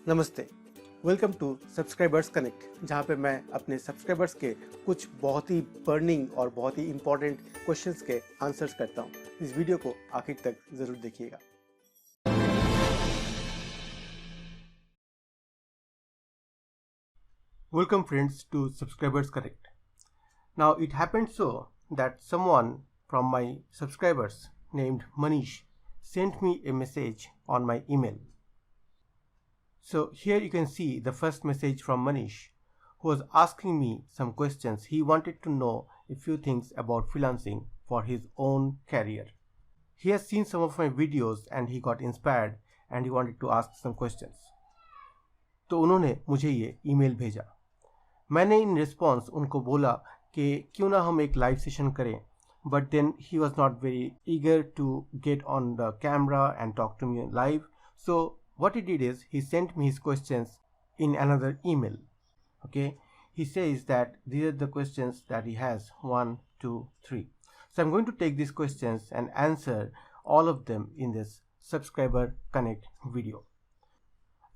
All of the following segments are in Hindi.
नमस्ते, वेलकम टू सब्सक्राइबर्स कनेक्ट, जहाँ पे मैं अपने सब्सक्राइबर्स के कुछ बहुत ही बर्निंग और बहुत ही इम्पोर्टेंट क्वेश्चंस के आंसर्स करता हूँ। इस वीडियो को आखिर तक ज़रूर देखिएगा। Welcome friends to Subscribers Connect. Now it happened so that someone from my subscribers named Manish sent me a message on my email. So here you can see the first message from Manish, who was asking me some questions. He wanted to know a few things about freelancing for his own career. He has seen some of my videos and he got inspired and he wanted to ask some questions. तो उन्होंने मुझे ये ईमेल भेजा। मैंने इन रिस्पॉन्स उनको बोला कि क्यों ना हम एक लाइव सेशन करें, but then he was not very eager to get on the camera and talk to me live. So what he did is he sent me his questions in another email. Okay, he says that these are the questions that he has, 1, 2, 3. So I'm going to take these questions and answer all of them in this subscriber connect video.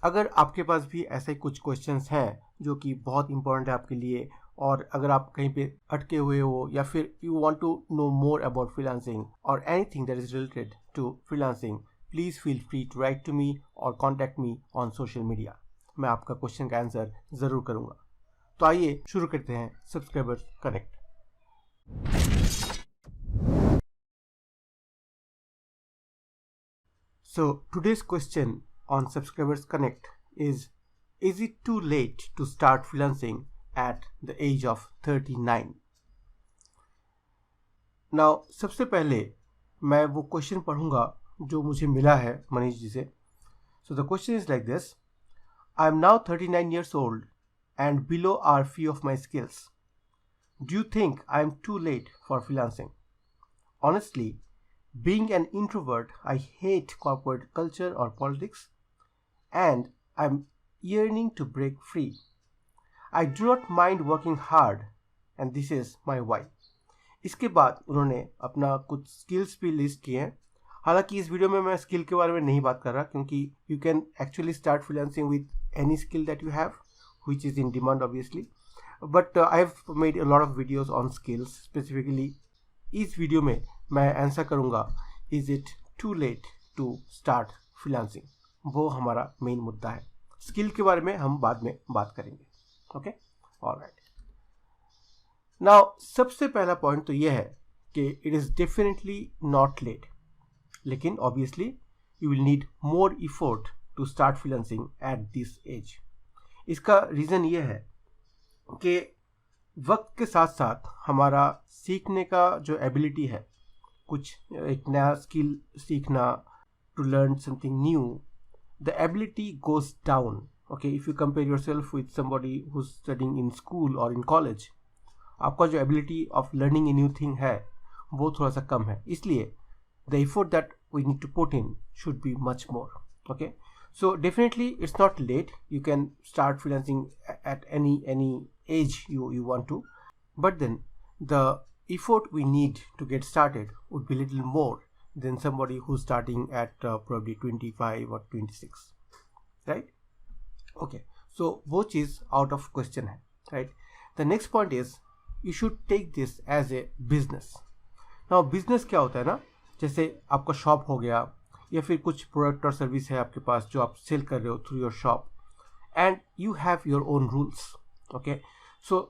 अगर आपके पास भी ऐसे कुछ क्वेश्चंस हैं जो कि बहुत इंपॉर्टेंट है आपके लिए, और अगर आप कहीं पे अटके हुए हो या फिर you want to know more about freelancing और anything that is related to freelancing, please feel free to write to me और contact me on social media. मैं आपका क्वेश्चन का आंसर ज़रूर करूँगा। तो आइए शुरू करते हैं subscribers connect. So today's question on Subscribers Connect is it too late to start freelancing at the age of 39? Now सबसे पहले मैं वो क्वेश्चन पढ़ूंगा जो मुझे मिला है मनीष जी से। So the question is like this: I am now 39 years old and below are few of my skills. Do you think I am too late for freelancing? Honestly, being an introvert, I hate corporate culture or politics, and I'm yearning to break free. I do not mind working hard, and this is my why. इसके बाद उन्होंने अपना कुछ स्किल्स भी लिस्ट किए हैं। हालांकि इस वीडियो में मैं स्किल के बारे में नहीं बात कर रहा, क्योंकि you can actually start freelancing with any skill that you have which is in demand obviously, but I have made a lot of videos on skills specifically. इस वीडियो में मैं आंसर करूंगा is it too late to start freelancing. वो हमारा मेन मुद्दा है। स्किल के बारे में हम बाद में बात करेंगे। Okay, alright. नाउ सबसे पहला पॉइंट तो ये है कि it is definitely not late, लेकिन obviously you will need more effort to start freelancing at this age. इसका रीज़न ये है कि वक्त के साथ साथ हमारा सीखने का जो एबिलिटी है, कुछ एक नया स्किल सीखना, to learn something new, the ability goes down. Okay, if you compare yourself with somebody who studying in school और इन कॉलेज, आपका जो ability of learning a new thing है वो थोड़ा सा कम है। इसलिए the effort that we need to put in should be much more. Okay, so definitely it's not late. You can start freelancing at any age you want to, but then the effort we need to get started would be little more than somebody who's starting at probably 25 or 26, right? Okay, so वो चीज़ out of question है, right? The next point is you should take this as a business. Now business क्या होता है ना, जैसे आपका शॉप हो गया या फिर कुछ प्रोडक्ट और सर्विस है आपके पास जो आप सेल कर रहे हो through your shop, and you have your own rules. Okay, so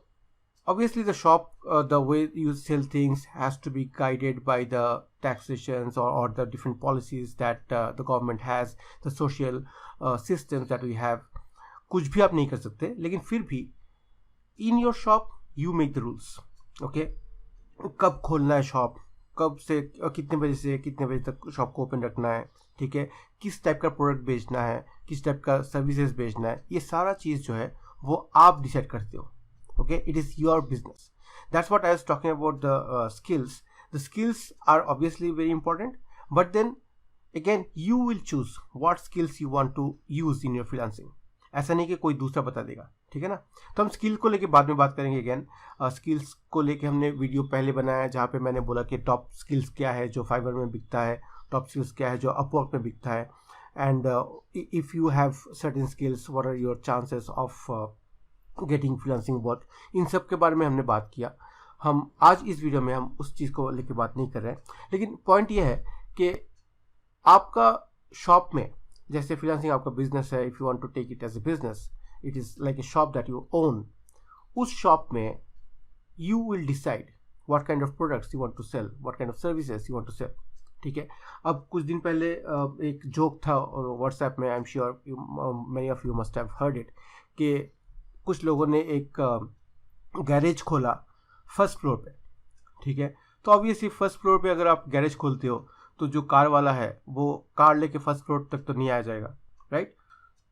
obviously the shop, the way you sell things has to be guided by the taxations or the different policies that the government has, the social systems that we have. कुछ भी आप नहीं कर सकते, लेकिन फिर भी in your shop you make the rules. okay, कब खोलना है शॉप, कब से कितने बजे से कितने बजे तक शॉप को ओपन रखना है, ठीक है, किस टाइप का प्रोडक्ट बेचना है, किस टाइप का सर्विसेज बेचना है, ये सारा चीज़ जो है वो आप डिसाइड करते हो. Okay, it is your business. That's what I was talking about the skills. The skills are obviously very important, but then again you will choose what skills you want to use in your freelancing. ऐसा नहीं कि कोई दूसरा बता देगा, ठीक है ना. तो हम स्किल को लेके बाद में बात करेंगे. अगेन स्किल्स को लेके हमने वीडियो पहले बनाया जहाँ पे मैंने बोला कि टॉप स्किल्स क्या है जो फाइवर में बिकता है, टॉप स्किल्स क्या है जो अपवर्क में बिकता है. and if you have certain skills, what are your chances of getting freelancing work, इन सब के बारे में हमने बात किया. हम आज इस वीडियो में हम उस चीज़ को लेके बात नहीं कर रहे हैं, लेकिन पॉइंट ये है कि आपका शॉप में, जैसे फ्रीलांसिंग आपका बिजनेस है, if you want to take it as a business, it is like a shop that you own. उस शॉप में you will decide what kind of products you want to sell, what kind of services you want to sell. ठीक है. अब कुछ दिन पहले एक जोक था व्हाट्सएप में, I am sure many of you must have heard it, कि कुछ लोगों ने एक गैरेज खोला फर्स्ट फ्लोर पे. ठीक है. तो ऑब्वियसली फर्स्ट फ्लोर पे अगर आप गैरेज खोलते हो तो जो कार वाला है वो कार लेके फर्स्ट फ्लोर तक तो नहीं आ जाएगा, राइट.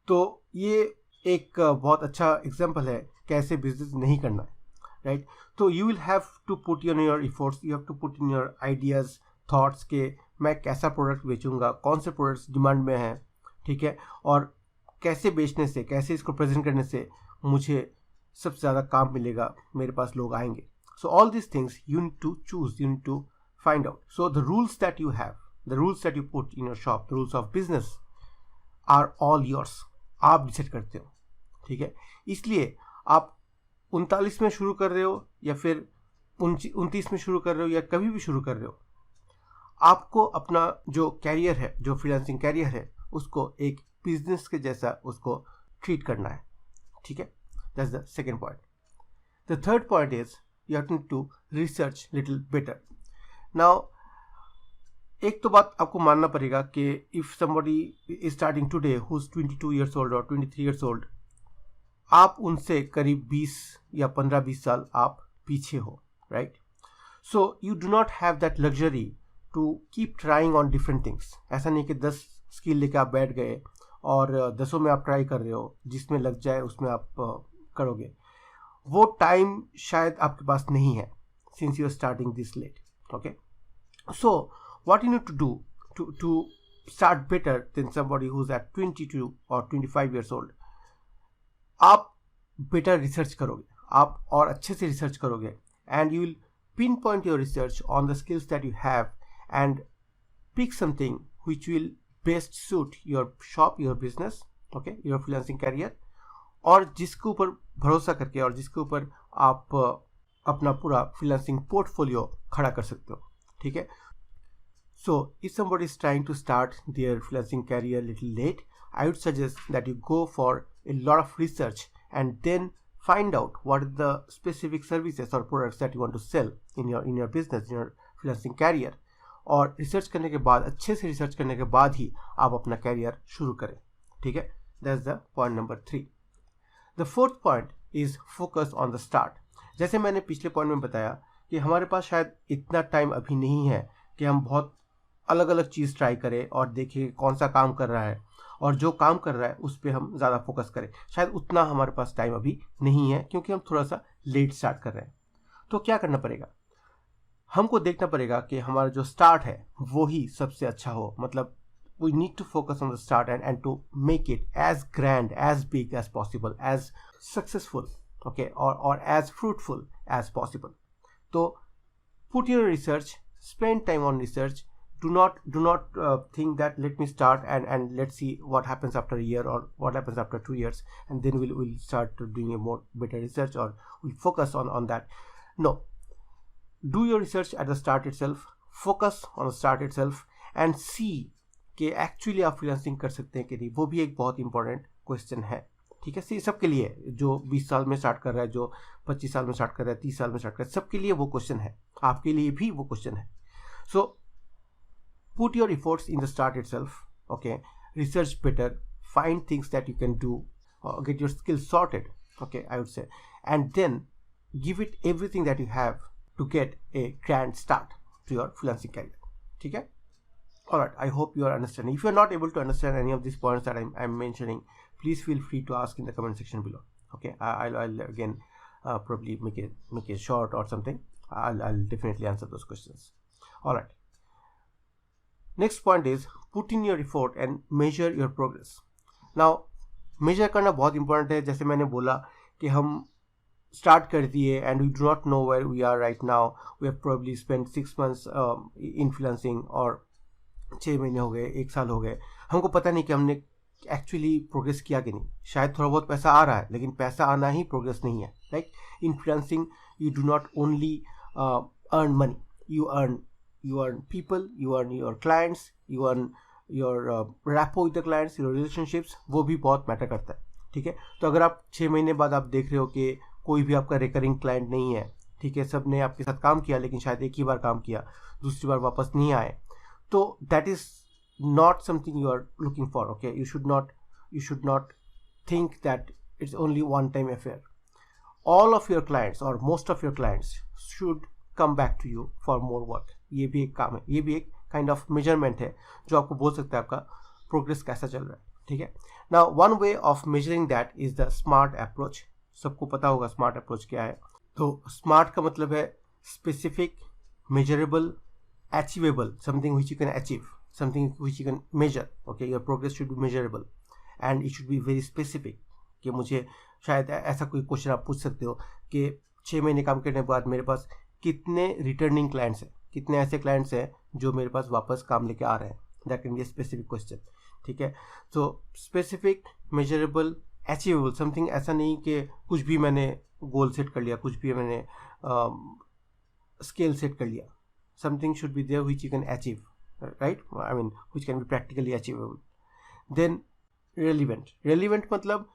तो ये एक बहुत अच्छा एग्जाम्पल है कैसे बिजनेस नहीं करना है, राइट. तो you will have to put in your efforts, you have to put in your ideas, thoughts के मैं कैसा प्रोडक्ट बेचूंगा, कौन से प्रोडक्ट्स डिमांड में हैं, ठीक है, और कैसे बेचने से, कैसे इसको प्रेजेंट करने से मुझे सबसे ज़्यादा काम मिलेगा, मेरे पास लोग आएंगे. So all this things you need to choose, you need to find out. So the rules that you have, the rules that you put in your shop, the rules of business are all yours. आप डिसाइड करते हो, ठीक है. इसलिए आप 39 में शुरू कर रहे हो या फिर 29 में शुरू कर रहे हो या कभी भी शुरू कर रहे हो, आपको अपना जो कैरियर है, जो फ्रीलांसिंग कैरियर है, उसको एक बिजनेस के जैसा उसको ट्रीट करना है, ठीक है. That's the second point. The third point is you have to research little better. Now एक तो बात आपको मानना पड़ेगा कि if somebody is starting today who is 22 years old और 23 ईयर्स ओल्ड, आप उनसे करीब 20 या 15-20 साल आप पीछे हो, right. So you do not have that luxury to keep trying on different things. ऐसा नहीं कि 10 स्किल लेके आप बैठ गए और 10 में आप ट्राई कर रहे हो, जिसमें लग जाए उसमें आप करोगे. वो टाइम शायद आपके पास नहीं है since you are starting this late, okay. So what you need to do to start better than somebody who is at 22 और 25 ईयर्स ओल्ड. आप बेटर रिसर्च करोगे, आप और अच्छे से रिसर्च करोगे, and you will pin point your research on the skills that you have and pick something which will best suit your shop, your business, okay, your freelancing career, और जिसके ऊपर भरोसा करके और जिसके ऊपर आप अपना पूरा फ्रीलांसिंग पोर्टफोलियो खड़ा कर सकते हो, ठीक है. So if somebody is trying to start their freelancing career a little late, I would suggest that you go for a lot of research and then find out what are the specific services or products that you want to sell in your business, in your freelancing career. और रिसर्च करने के बाद, अच्छे से रिसर्च करने के बाद ही आप अपना कैरियर शुरू करें, ठीक है. That's the point number 3. The fourth point is focus on the start. जैसे मैंने पिछले पॉइंट में बताया कि हमारे पास शायद इतना टाइम अभी नहीं है कि हम बहुत अलग अलग चीज़ ट्राई करें और देखें कौन सा काम कर रहा है, और जो काम कर रहा है उस पर हम ज़्यादा फोकस करें. शायद उतना हमारे पास टाइम अभी नहीं है क्योंकि हम थोड़ा सा लेट स्टार्ट कर रहे हैं. तो क्या करना पड़ेगा, हमको देखना पड़ेगा कि हमारा जो स्टार्ट है वो ही सबसे अच्छा हो. मतलब we need to focus on the start and to make it as grand, as big as possible, as successful, okay, और एज फ्रूटफुल एज पॉसिबल. तो put your research, spend time on research. Do not think that let me start and let's see what happens after a year or what happens after 2 years, and then we'll start doing a more better research, or we'll focus on that. No, do your research at the start itself, focus on the start itself and see कि एक्चुअली आप फ्रीलांसिंग कर सकते हैं कि नहीं. वो भी एक बहुत इंपॉर्टेंट क्वेश्चन है, ठीक है. सबके लिए, जो 20 साल में स्टार्ट कर रहा है, जो 25 साल में स्टार्ट कर रहा है, 30 साल में स्टार्ट कर रहा है, सबके लिए वो क्वेश्चन है, आपके लिए भी वो क्वेश्चन है. सो put your efforts in the start itself, okay, research better, find things that you can do, get your skills sorted, okay, I would say, and then give it everything that you have to get a grand start to your freelancing career, okay. All right, I hope you are understanding. If you are not able to understand any of these points that I'm mentioning, please feel free to ask in the comment section below, okay. I'll again probably make it short or something. I'll definitely answer those questions. All right. Next point is put in your effort and measure your progress. Now measure करना बहुत important है. जैसे मैंने बोला कि हम start कर दिए and we do not know where we are right now. We have probably spent 6 months in freelancing, और 6 महीने हो गए, 1 साल हो गए, हमको पता नहीं कि हमने एक्चुअली प्रोग्रेस किया कि नहीं. शायद थोड़ा बहुत पैसा आ रहा है, लेकिन पैसा आना ही प्रोग्रेस नहीं है. Like in freelancing you do not only earn money, you earn people, you earn your clients, you earn your rapport with the clients, your relationships. वो भी बहुत मैटर करता है. ठीक है, तो अगर आप 6 महीने बाद आप देख रहे हो कि कोई भी आपका रिकरिंग क्लाइंट नहीं है, ठीक है, सब ने आपके साथ काम किया लेकिन शायद एक ही बार काम किया, दूसरी बार वापस नहीं आए, तो that is not something you are looking for. Okay, you should not think that it's only one time affair. All of your clients और most of your clients should come back to you for more work. ये भी एक काम है, ये भी एक काइंड ऑफ मेजरमेंट है जो आपको बोल सकता है आपका प्रोग्रेस कैसा चल रहा है. ठीक है, now one way of measuring that is the smart approach. सबको पता होगा स्मार्ट अप्रोच क्या है. तो स्मार्ट का मतलब है specific, measurable, achievable, something which you can achieve, something which you can measure. Okay, your progress should be measurable and it should be very specific. कि मुझे शायद ऐसा कोई क्वेश्चन आप पूछ सकते हो कि 6 महीने काम करने के बाद मेरे पास कितने रिटर्निंग क्लाइंट्स हैं, कितने ऐसे क्लाइंट्स हैं जो मेरे पास वापस काम लेके आ रहे हैं. That can be specific question. ठीक है, तो स्पेसिफिक, मेजरेबल, अचीवेबल. समथिंग ऐसा नहीं कि कुछ भी मैंने गोल सेट कर लिया, कुछ भी मैंने स्केल सेट कर लिया. Something should be there which you can achieve, right, I mean which can be practically achievable. Then relevant मतलब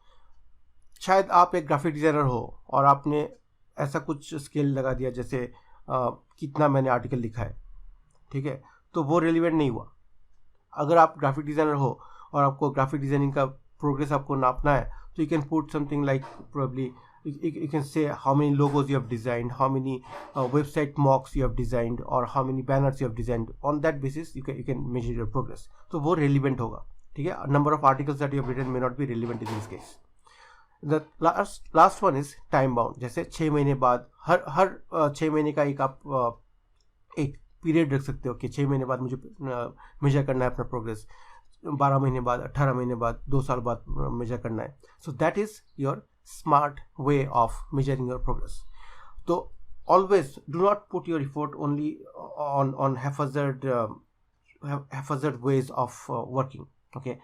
शायद आप एक ग्राफिक डिज़ाइनर हो और आपने ऐसा कुछ स्केल लगा दिया जैसे कितना मैंने आर्टिकल लिखा है. ठीक है, तो वो रेलिवेंट नहीं हुआ. अगर आप ग्राफिक डिज़ाइनर हो और आपको ग्राफिक डिज़ाइनिंग का प्रोग्रेस आपको नापना है, तो you can put something like probably you can say how many logos you have designed, how many website mocks you have designed, or how many banners you have designed. On that basis you can measure your progress. तो वो relevant होगा. ठीक है, number of articles that you have written may not be relevant in this case. The last one is time bound. जैसे 6 महीने बाद हर 6 महीने का एक आप एक पीरियड रख सकते हो कि 6 महीने बाद मुझे मेजर करना है अपना प्रोग्रेस, 12 महीने बाद, 18 महीने बाद, 2 साल बाद मेजर करना है. So that is your smart way of measuring your progress. So always do not put your effort only on haphazard ways of working. Okay,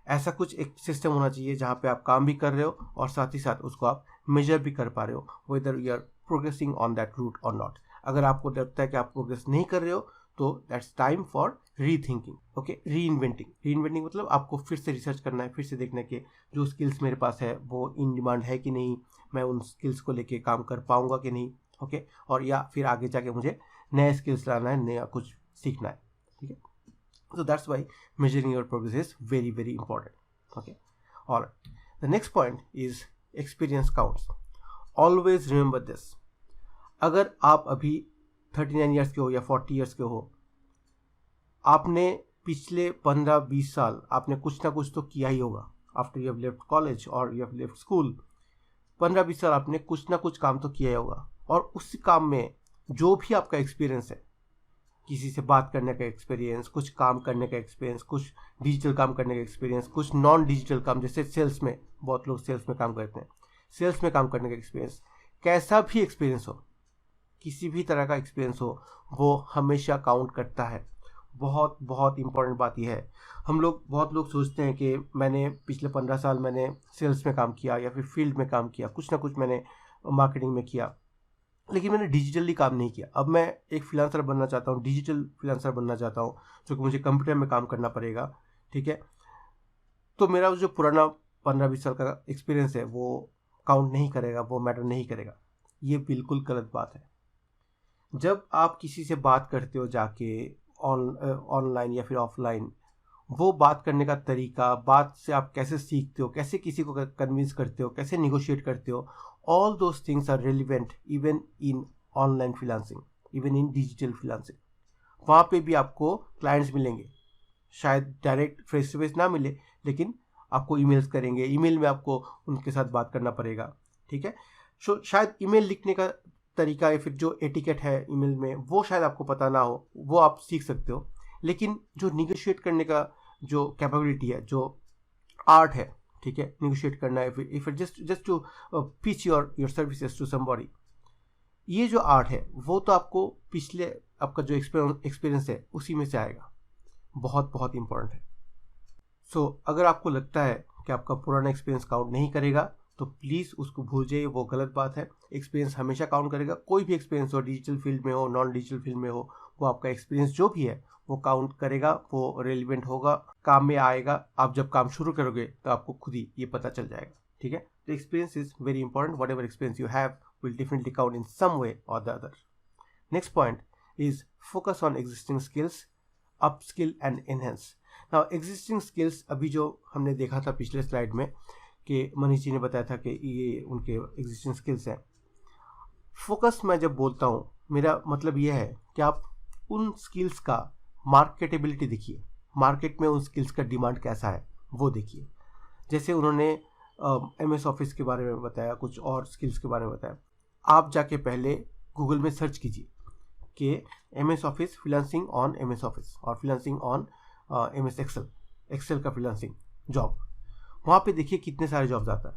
ऐसा कुछ एक सिस्टम होना चाहिए जहाँ पे आप काम भी कर रहे हो और साथ ही साथ उसको आप मेजर भी कर पा रहे हो, whether you are progressing on that route or not. अगर आपको लगता है कि आप प्रोग्रेस नहीं कर रहे हो तो that's time for rethinking. Okay, reinventing मतलब आपको फिर से रिसर्च करना है, फिर से देखना है कि जो स्किल्स मेरे पास है वो इन डिमांड है कि नहीं, मैं उन स्किल्स को लेके काम कर पाऊंगा कि नहीं. ओके, और या फिर आगे जाके मुझे नए स्किल्स लाना है, नया कुछ सीखना है. ठीक है, so that's why measuring your progress is very very important. Okay, all right, the next point is experience counts. Always remember this. अगर आप अभी 39 ईयर्स के हो या 40 ईयर्स के हो, आपने पिछले 15-20 साल आपने कुछ ना कुछ तो किया ही होगा. After you have left college और यू हैव लेफ्ट स्कूल, 15-20 साल आपने कुछ ना कुछ काम तो किया ही होगा. और उस काम में जो भी आपका एक्सपीरियंस है, किसी से बात करने का एक्सपीरियंस, कुछ काम करने का एक्सपीरियंस, कुछ डिजिटल काम करने का एक्सपीरियंस, कुछ नॉन डिजिटल काम, जैसे सेल्स में, बहुत लोग सेल्स में काम करते हैं, सेल्स में काम करने का एक्सपीरियंस, कैसा भी एक्सपीरियंस हो, किसी भी तरह का एक्सपीरियंस हो, वो हमेशा काउंट करता है. बहुत बहुत इंपॉर्टेंट बात यह है. बहुत लोग सोचते हैं कि मैंने पिछले 15 साल मैंने सेल्स में काम किया या फिर फील्ड में काम किया, कुछ ना कुछ मैंने मार्केटिंग में किया, लेकिन मैंने डिजिटली काम नहीं किया. अब मैं एक फ्रीलांसर बनना चाहता हूँ, डिजिटल फ्रीलांसर बनना चाहता हूँ, जो कि मुझे कंप्यूटर में काम करना पड़ेगा. ठीक है, तो मेरा जो पुराना 15-20 साल का एक्सपीरियंस है वो काउंट नहीं करेगा, वो मैटर नहीं करेगा. ये बिल्कुल गलत बात है. जब आप किसी से बात करते हो जाके ऑनलाइन या फिर ऑफलाइन, वो बात करने का तरीका, बात से आप कैसे सीखते हो, कैसे किसी को कन्विंस करते हो, कैसे निगोशिएट करते हो, all those things are relevant even in online freelancing, even in digital freelancing. वहाँ पे भी आपको क्लाइंट्स मिलेंगे, शायद डायरेक्ट फेस टू फेस ना मिले, लेकिन आपको ईमेल्स करेंगे, ईमेल में आपको उनके साथ बात करना पड़ेगा. ठीक है, सो शायद ईमेल लिखने का तरीका या फिर जो एटिकेट है ईमेल में, वो शायद आपको पता ना हो, वो आप सीख सकते हो. लेकिन जो निगोशिएट करने का जो कैपेबिलिटी है, जो आर्ट है, ठीक है, निगोशिएट करना है, if just to pitch your services to somebody, ये जो आर्ट है वो तो आपको पिछले आपका जो एक्सपीरियंस है उसी में से आएगा. बहुत बहुत इंपॉर्टेंट है. सो अगर आपको लगता है कि आपका पुराना एक्सपीरियंस काउंट नहीं करेगा तो प्लीज़ उसको भूल जाइए, वो गलत बात है। एक्सपीरियंस हमेशा काउंट करेगा, कोई भी एक्सपीरियंस हो, डिजिटल फील्ड में हो, नॉन डिजिटल फील्ड में हो, वो आपका एक्सपीरियंस जो भी है वो काउंट करेगा, वो रेलिवेंट होगा, काम में आएगा। आप जब काम शुरू करोगे तो आपको खुद ही ये पता चल जाएगा, ठीक है। तो experience is very important, whatever experience you have will definitely count in some way or the other. Next point is focus on existing skills, upskill and enhance. Now existing skills, अभी जो हमने देखा था पिछले स्लाइड में कि मनीष जी ने बताया था कि ये उनके एग्जिस्टिंग स्किल्स हैं। फोकस मैं जब बोलता हूँ, मेरा मतलब ये है कि आप उन स्किल्स का मार्केटेबिलिटी देखिए, मार्केट में उन स्किल्स का डिमांड कैसा है वो देखिए। जैसे उन्होंने MS ऑफिस के बारे में बताया, कुछ और स्किल्स के बारे में बताया। आप जाके पहले गूगल में सर्च कीजिए कि MS office freelancing on MS office और फ्रीलांसिंग ऑन MS एक्सेल का फ्रीलांसिंग जॉब। वहाँ पे देखिए कितने सारे जॉब्स आता है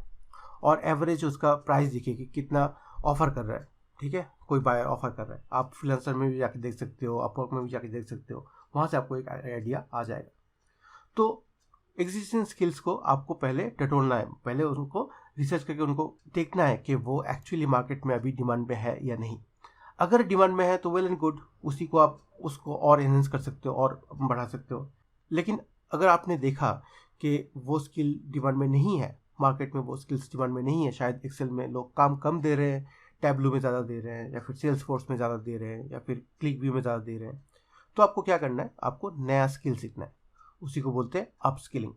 और एवरेज उसका प्राइस देखिए कि कितना ऑफर कर रहा है, ठीक है। कोई बायर ऑफर कर रहा है, आप फ्रीलांसर में भी जाके देख सकते हो, अपवर्क में भी जाके देख सकते हो, वहाँ से आपको एक आइडिया आ जाएगा। तो एग्जिस्टिंग स्किल्स को आपको पहले टटोलना है, पहले उनको रिसर्च करके उनको देखना है कि वो एक्चुअली मार्केट में अभी डिमांड में है या नहीं। अगर डिमांड में है तो वेल एंड गुड, उसी को आप उसको और एनहेंस कर सकते हो और बढ़ा सकते हो। लेकिन अगर आपने देखा कि वो स्किल डिमांड में नहीं है, मार्केट में वो स्किल्स डिमांड में नहीं है, शायद एक्सेल में लोग काम कम दे रहे हैं, टैबलू में ज़्यादा दे रहे हैं, या फिर सेल्स फोर्स में ज़्यादा दे रहे हैं, या फिर क्लिक व्यू में ज़्यादा दे रहे हैं, तो आपको क्या करना है, आपको नया स्किल सीखना है। उसी को बोलते हैं अपस्किलिंग।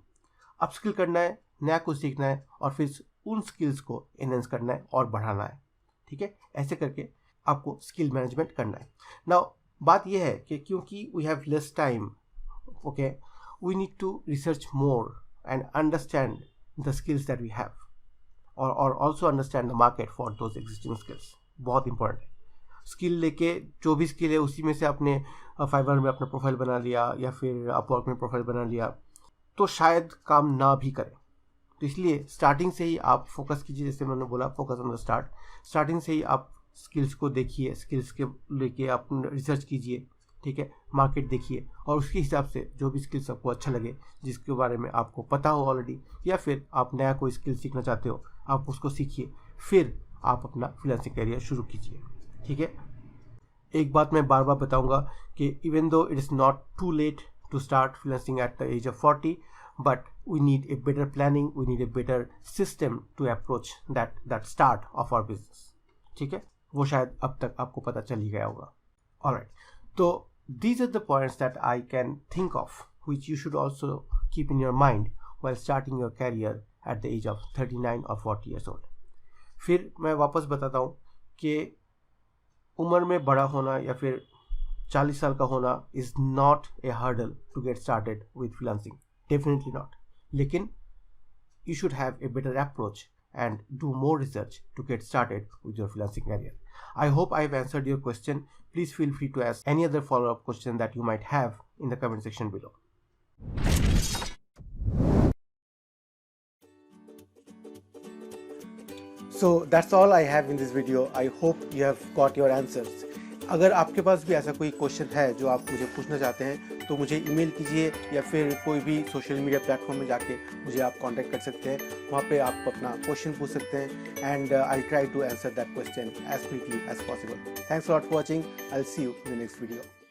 अपस्किल करना है, नया कुछ सीखना है और फिर उन स्किल्स को एनहेंस करना है और बढ़ाना है, ठीक है। ऐसे करके आपको स्किल मैनेजमेंट करना है। नाउ बात यह है कि क्योंकि we have less time, okay, we need to research more and understand the skills that we have और also understand the market for those existing skills. बहुत इंपॉर्टेंट है। स्किल लेके जो भी स्किल है उसी में से आपने फाइवर में अपना प्रोफाइल बना लिया या फिर अपवर्क में प्रोफाइल बना लिया तो शायद काम ना भी करे। तो इसलिए स्टार्टिंग से ही आप फोकस कीजिए, जैसे मैंने बोला फोकस ऑन द स्टार्टिंग से ही आप स्किल्स को देखिए, स्किल्स के लेके आप रिसर्च कीजिए, ठीक है। मार्केट देखिए और उसके हिसाब से जो भी स्किल्स आपको अच्छा लगे, जिसके बारे में आपको पता हो ऑलरेडी, या फिर आप नया कोई स्किल सीखना चाहते हो, आप उसको सीखिए, फिर आप अपना फ्रीलांसिंग करियर शुरू कीजिए, ठीक है। एक बात मैं बार बार बताऊंगा कि even though it is not too late to start freelancing at the age of 40, but we need a better planning, we need a better system to approach that start of our business, ठीक है। वो शायद अब तक आपको पता चल ही गया होगा। Alright, so these are the points that I can think of which you should also keep in your mind while starting your career at the age of 39 or 40 years old. फिर मैं वापस बताता हूँ कि उम्र में बड़ा होना या फिर 40 साल का होना is not a hurdle to get started with freelancing. Definitely not. लेकिन you should have a better approach and do more research to get started with your freelancing career. I hope I have answered your question. Please feel free to ask any other follow-up question that you might have in the comment section below. So that's all I have in this video. I hope you have got your answers. अगर आपके पास भी ऐसा कोई क्वेश्चन है जो आप मुझे पूछना चाहते हैं तो मुझे ईमेल कीजिए या फिर कोई भी सोशल मीडिया प्लेटफॉर्म में जाके मुझे आप कांटेक्ट कर सकते हैं। वहाँ पे आप अपना क्वेश्चन पूछ सकते हैं and I try to answer that question as quickly as possible. Thanks for watching. I will see you in the next video.